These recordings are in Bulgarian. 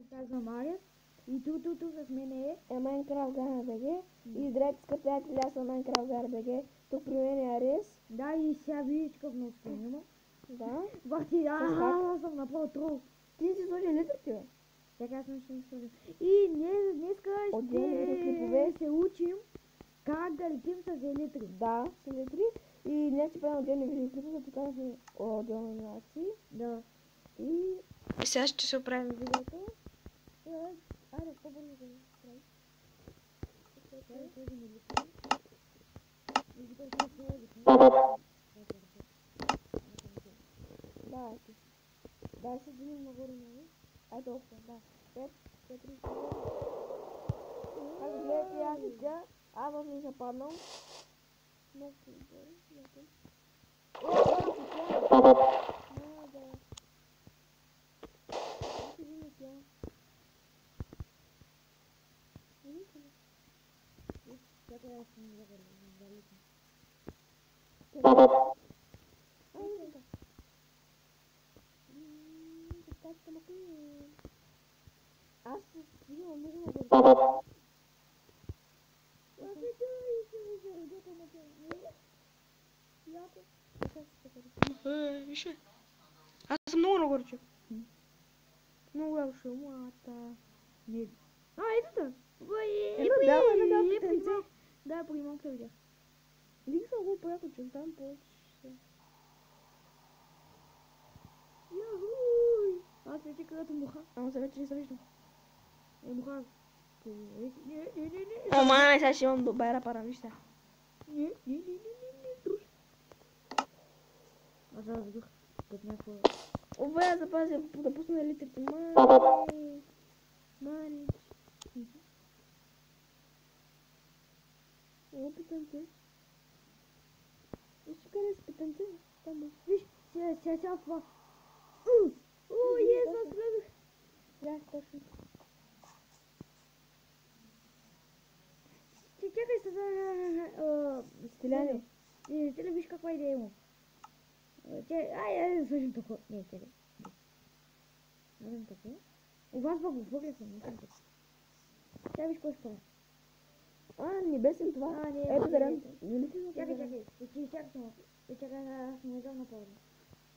Казвам Арес и тук с мен е Майнкрафт Гана БГ и здравейте, скъпи приятели, аз съм Майнкрафт Гана БГ. Тук при мен е Арес. Да, и сега видиш какъв много стрим има. Да. Бахти, аз съм направо трол. Ти не си сложи литрите, бе. Така аз ще сложа. И днеска ще се учим как да летим с елитри. Да, с елитри. И днес ще правим отделни видеоклипи, да покажем отделни анимации. Да. И сега ще се оправим видеото. Айде, по-бързо да го прави. Сега сложим елитри. Да, ще динем нагоре, нали? Ай, толкова, да. 5, 4, 5. Как гледате, аз сега, аз не съм паднал. Много добре, много. Аз имам много нагоре. Виж, аз съм много нагоре, че. Много голямо шумата. Ето да. Да, преди малко видях. Лик съм го пояко, че там повече. Яхуй! Аз вече където муха. Ама се вече не се виждам. Муха. О, маме, сега ще имам добра пара, виж сега. Не. Аз разбих. Като някаква... Обе, я запазя да пусна литрите. Манич. О, питанце. Виж, къде са питанце? Там е. Виж, сега това. Аз влезах. Да, точно. Чакай сега. Стиляне. Ти ли виж каква идея имам? Айде да свържим такова. Не, чакай. Надам такова. У вас пък го хвърля съм. Тя виж кой ще правя. Небесен това. Ето да рам. Чакай. Чакай, аз му дам на пауза.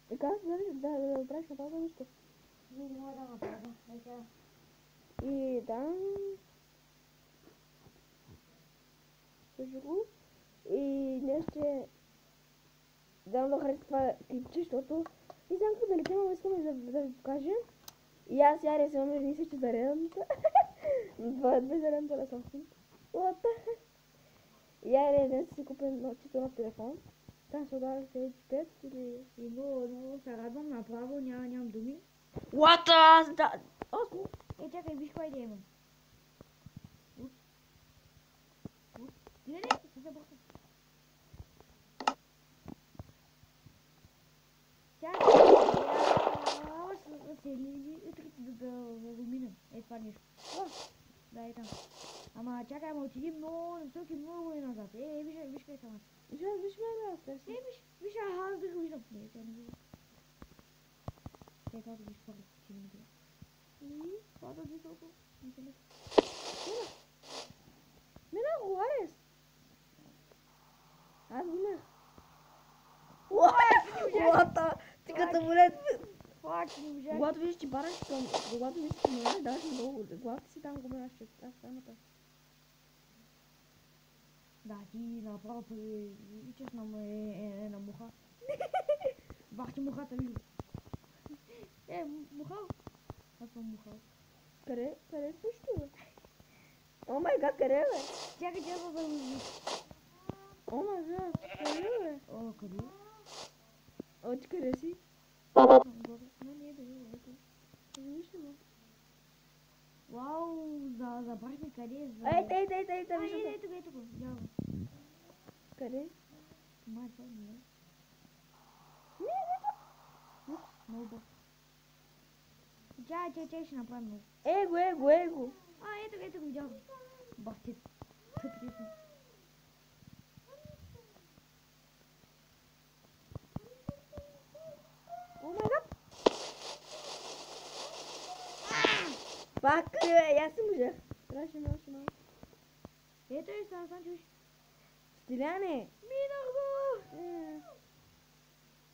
Така, да правиш на пауза нищо. Не мога да направя. И да. Слушай го. И днес ще дам да харесва това клипче, защото не знам какво да летим, но искаме да ви покажем. И аз и Арес имаме едни същи зарядната. Две зарядната на собствените. И Арес днес си купим чисто нов телефон. Там се удари се 5 или... И много се радвам, направо нямам думи. What? Аз Чакай, виж каква идея имам. Не, се забърка. Чакай, да го минем. Това нещо. Да, е там. Ама чакай, отиди много насоки, много и назад. Виж къде съм аз. Виж ме, аз те си. Виж, аз да го виждам. Не, тя не виждам. Това да виж първо, че не виждам. И това да виждам. Мина го, Арес. Аз го мях. Лата! Ти като болет. Когато видиш, че бараш към... Когато видиш, че ме даваш много... Когато си там го мях, че аз това направя. Да, ти направо приличаш на една муха. Бахти мухата, вижда. Мухал. Аз съм мухал. Къде също, бе? О май гад, къде, бе? Чакай, да го вижда. О май гад, къде, бе? О, къде? О, ти къде си? Не, бе, ето. Вижте, бе. Вау, забрахме къде е за... Ей, ето го, яво. Къде? Май, това не е. Много бър. Чай, ще направим много. Его. Ето го, яво. Бахти. Тъпрично. О май гад! Bak Yasin Hoca. Uğraşma. Yeter sen çocuk. Stilane. Minako.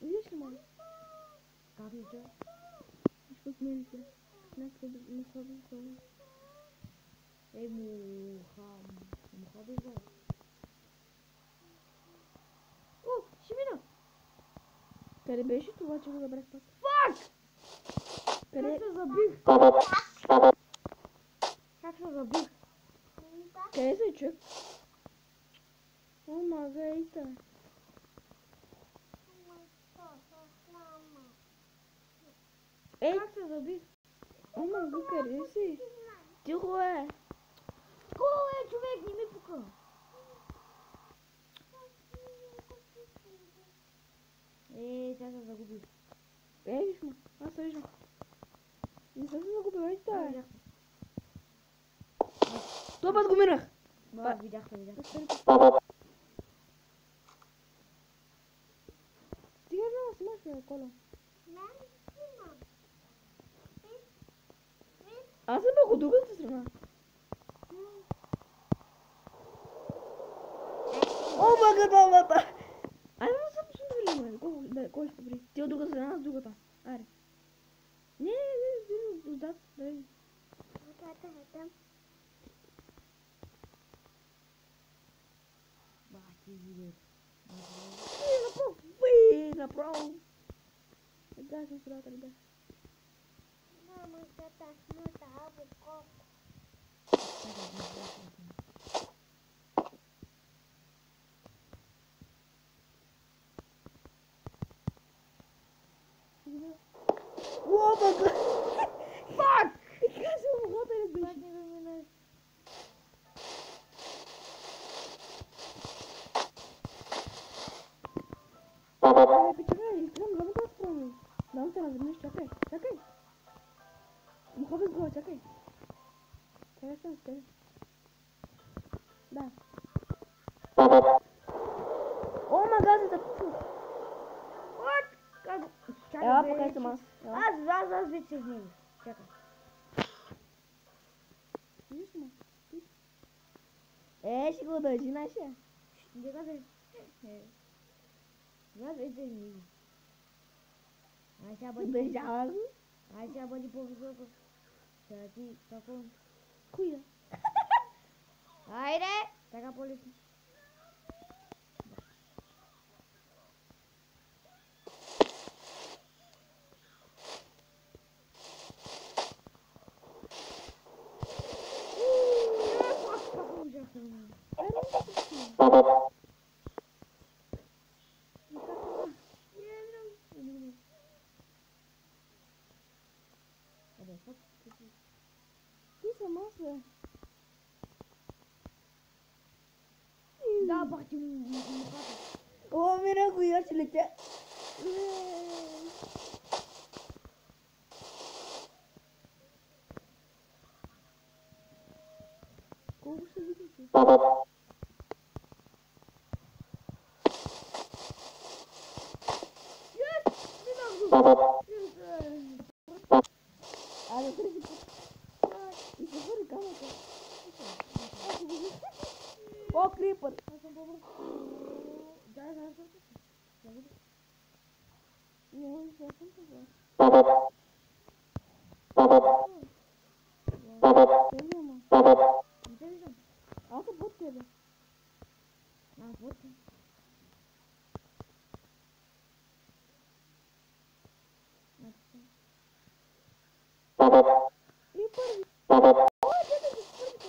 Uyuyorsun mu? Kapıyı çal. Hiç bakmıyorum ki. Nasıl sorun? Muhabir var. Oh, Şimino. Kare 500 tu faccio quello per spazio. Fuck! Kare Как забил? Как забил? kare se çök. Oh my god. Ey, Как забил? oh my god kare se. Тихо е. Коле, човек, не ми пука. Сега се загубил. Виж ме. Аз виждам. Не съм се загубил, ей та. Това път го минах. Видях. Стига да снимаш бе, Коля. Аз съм бе от другата страна. О, магадалата! Айде да съм посмотрели, кой ще побри? Ти от другата страна, аз от другата. Айде. Не, отзад, да видим. Направо. Да, съм средата, ребят. О, бага! Фак! Как се могла да разбиш? Чакай, искам много да спомням. Дам се разведнеш, чакай. Мухове с глава, чакай. Чакай. Да. О, магазин пух. Ела, покажи аз. Аз вече с него. Чакай. Виж ме. Ще го държи нашия. Сега да... Аз вече с него. Държава го. Сега бъди по-високо. Сега ти тако. Коя? Айде! Така по-лесно. Ти съм аз, бе. Да, бах ти мухата. О, мина го я ще летя. Колко ще видите? Айде, трети път. И се хвърли камъка. О, крипър! Аз съм по-бърз. Да. Не може да съм по-бърз. Къде ама? Не те виждам. Аз съм под тебе. Вот. И първи. О, дете го първи.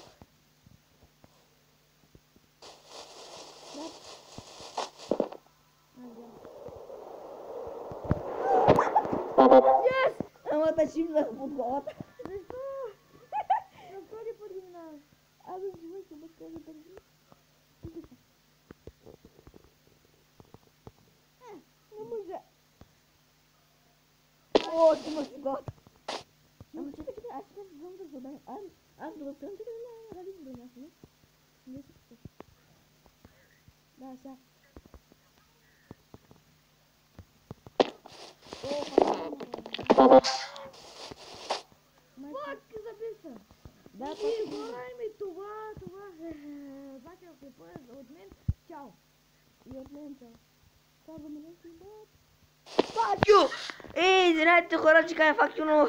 Yes! Ама те шимнах под главата. Защо? На втори път ги минаваш. Аз да живея се без този път. Не може. О, ти ма си год. Ама чакай, аз сега се знам да задам. Аз до възстранта да не ради да броня, не? Не се пускаш. Да, сега. О, Fuck! записа. Да, И хора ми това. Значи ако е от мен, чао. И от мен чао. Чао, да ме не си, Fuck you! Извинете хора, че кажа fuck you, но